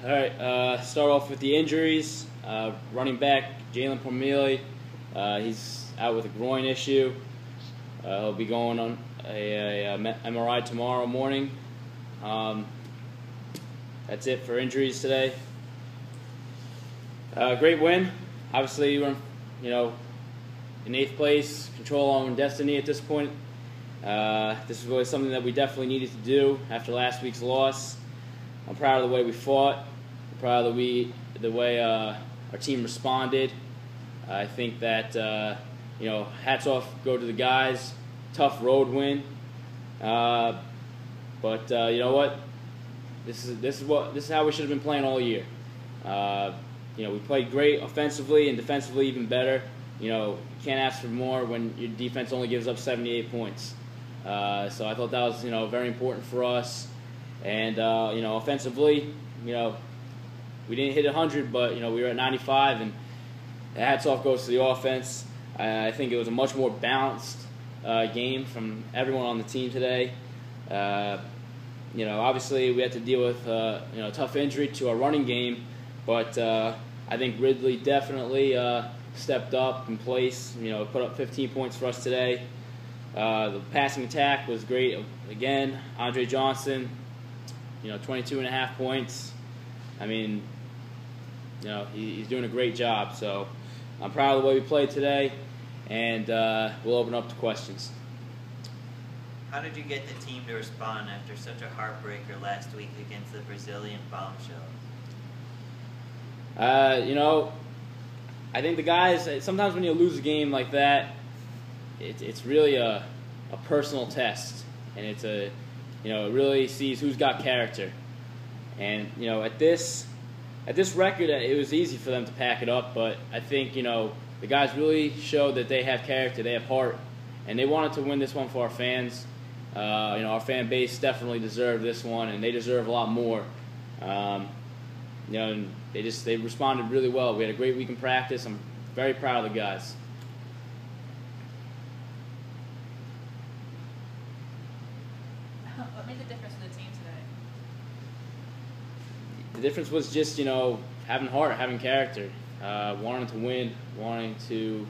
All right, start off with the injuries. Running back Jalen Pormeli, he's out with a groin issue. He'll be going on a MRI tomorrow morning. That's it for injuries today. Great win. Obviously, we're in 8th place, control our own destiny at this point. This is really something that we definitely needed to do after last week's loss. I'm proud of the way we fought. I'm proud of the way our team responded. I think that hats off go to the guys. Tough road win, but you know what? This is how we should have been playing all year. We played great offensively and defensively even better. You can't ask for more when your defense only gives up 78 points. So I thought that was very important for us. And offensively, we didn't hit 100, but we were at 95, and hats off goes to the offense. I think it was a much more balanced game from everyone on the team today. Obviously we had to deal with a tough injury to our running game, but I think Ridley definitely stepped up in place. Put up 15 points for us today. The passing attack was great again. Andre Johnson, 22.5 points. I mean, he's doing a great job. So I'm proud of the way we played today, and we'll open up to questions. How did you get the team to respond after such a heartbreaker last week against the Brazilian bombshell? I think the guys, sometimes when you lose a game like that, it's really a personal test, and it really sees who's got character. And at this record, it was easy for them to pack it up, but I think the guys really showed that they have character, they have heart, and they wanted to win this one for our fans. Our fan base definitely deserved this one, and they deserve a lot more. And they responded really well. We had a great week in practice. I'm very proud of the guys. What made the difference for the team today? The difference was just having heart, having character, wanting to win, wanting to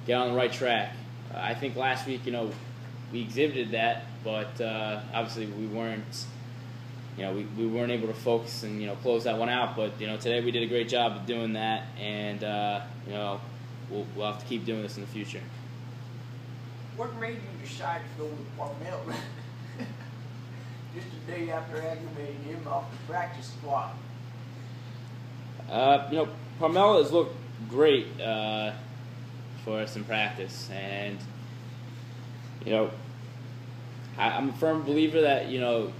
get on the right track. I think last week we exhibited that, but obviously we weren't. We weren't able to focus and close that one out. But today we did a great job of doing that, and we'll have to keep doing this in the future. What made you decide to go with Pormeli just a day after aggravating him off the practice squad? Pormeli has looked great for us in practice, and I'm a firm believer that you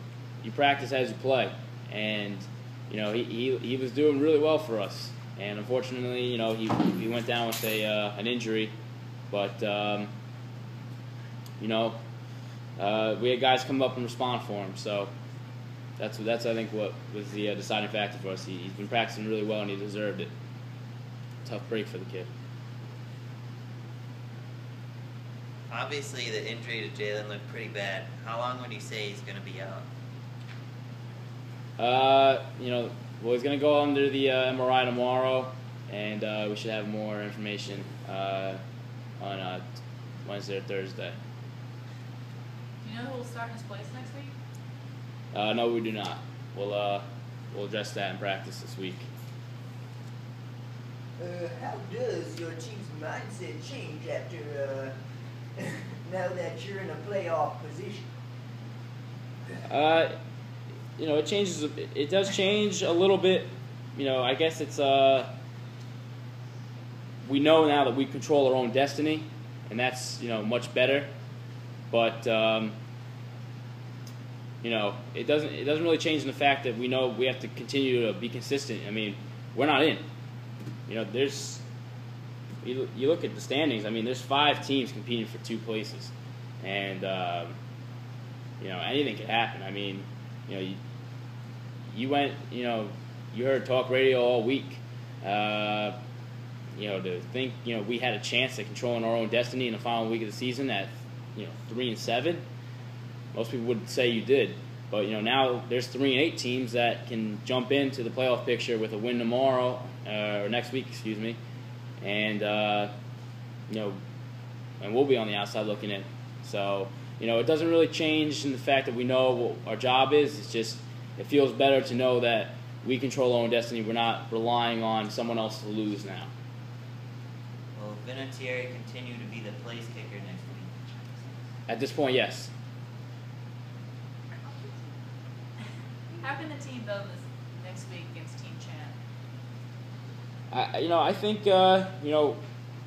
practice as you play, and he was doing really well for us. And unfortunately, he went down with an injury, but we had guys come up and respond for him. So that's I think what was the deciding factor for us. He's been practicing really well, and he deserved it. Tough break for the kid. Obviously, the injury to Jalen looked pretty bad. How long would you say he's going to be out? He's going to go under the MRI tomorrow, and we should have more information on Wednesday or Thursday. Do you know who will start in his place next week? No, we do not. We'll address that in practice this week. How does your team's mindset change after now that you're in a playoff position? It changes. It does change a little bit. I guess it's we know now that we control our own destiny, and that's much better. But it doesn't really change in the fact that we know we have to continue to be consistent. I mean, we're not in. There's you look at the standings. I mean, there's 5 teams competing for 2 places, and anything could happen. I mean, you went, you heard talk radio all week. To think, we had a chance at controlling our own destiny in the final week of the season at, 3-7. Most people would say you did. But now there's 3-8 teams that can jump into the playoff picture with a win tomorrow or next week, excuse me, and and we'll be on the outside looking in. So it doesn't really change in the fact that we know what our job is. It's just it feels better to know that we control our own destiny. We're not relying on someone else to lose now. Will Vinatieri continue to be the place kicker next week? At this point, yes. How can the team build this next week against Team Chan? I think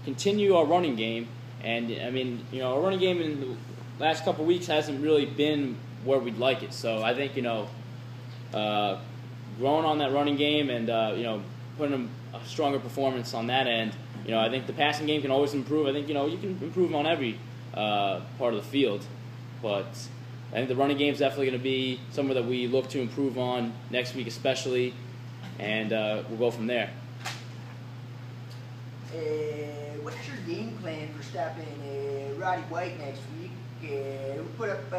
continue our running game, and our running game in the last couple of weeks hasn't really been where we'd like it. So I think growing on that running game and putting a stronger performance on that end. I think the passing game can always improve. I think you can improve on every part of the field, but I think the running game is definitely going to be somewhere that we look to improve on next week, especially, and we'll go from there. What's your game plan for stopping Roddy White next week? Who put up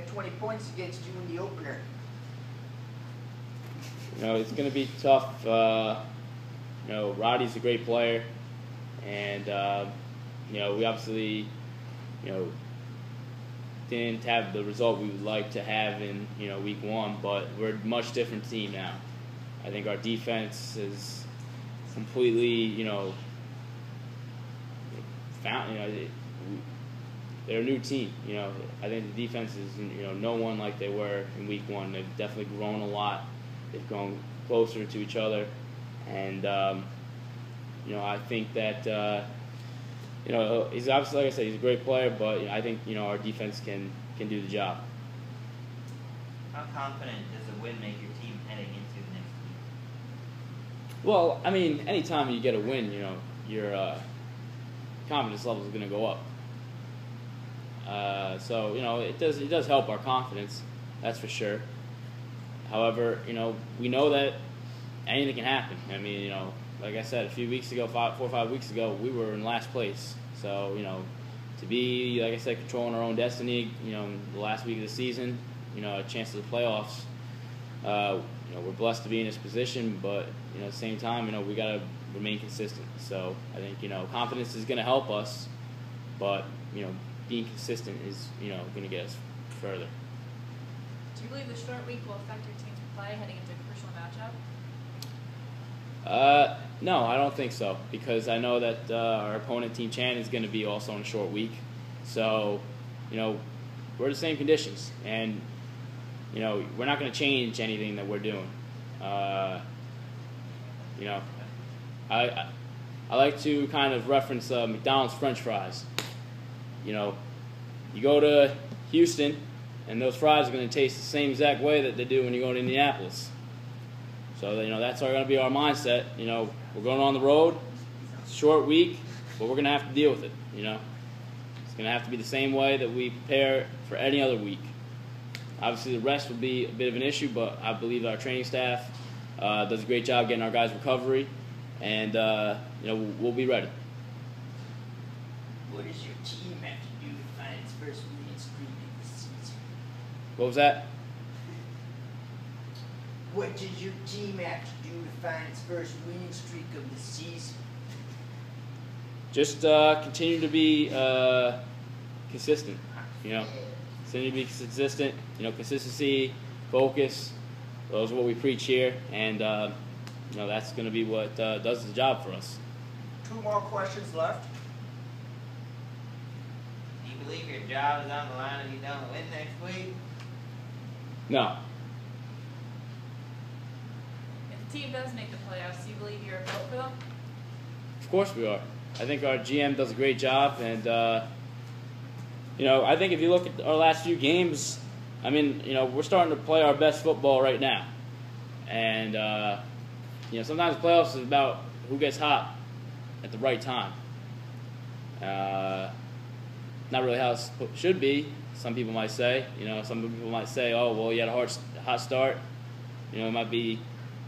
20 points against you in the opener? It's going to be tough. Roddy's a great player, and we obviously, didn't have the result we would like to have in week 1, but we're a much different team now. I think our defense is completely they're a new team. I think the defense is no one like they were in week 1. They've definitely grown a lot. They've grown closer to each other, and I think that he's obviously, like I said, he's a great player, but I think our defense can do the job. How confident does a win make your team heading into next week? Well, anytime you get a win, your confidence level is going to go up. So it does help our confidence, that's for sure. However, we know that anything can happen. Like I said, 4 or 5 weeks ago, we were in last place. So, to be, like I said, controlling our own destiny, in the last week of the season, a chance to the playoffs, we're blessed to be in this position, but, at the same time, we got to remain consistent. So, I think, confidence is going to help us, but, being consistent is, going to get us further. Do you believe the short week will affect your team's play heading into a crucial matchup? No, I don't think so, because I know that our opponent, Team Chan, is going to be also on a short week. So, we're the same conditions, and, we're not going to change anything that we're doing. I like to kind of reference McDonald's French fries. You go to Houston, and those fries are going to taste the same exact way that they do when you go to Indianapolis. So, that's going to be our mindset. We're going on the road. It's a short week, but we're going to have to deal with it. It's going to have to be the same way that we prepare for any other week. Obviously, the rest will be a bit of an issue, but I believe our training staff does a great job getting our guys recovery, and we'll be ready. What does your team have to do to find its first winning streak of the season? What was that? What does your team have to do to find its first winning streak of the season? Just continue to be consistent. Continue to be consistent. Consistency, focus. Those are what we preach here, and that's going to be what does the job for us. 2 more questions left. Do you believe your job is on the line if you don't win next week? No. If the team does make the playoffs, do you believe you're built for them? Of course we are. I think our GM does a great job, and I think if you look at our last few games, we're starting to play our best football right now, and sometimes playoffs is about who gets hot at the right time. Not really how it should be. Some people might say. Some people might say, "Oh, well, you had a hot start. It might be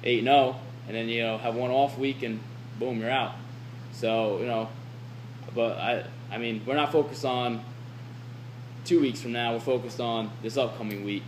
8-0, and then have one off week, and boom, you're out." So but we're not focused on 2 weeks from now. We're focused on this upcoming week,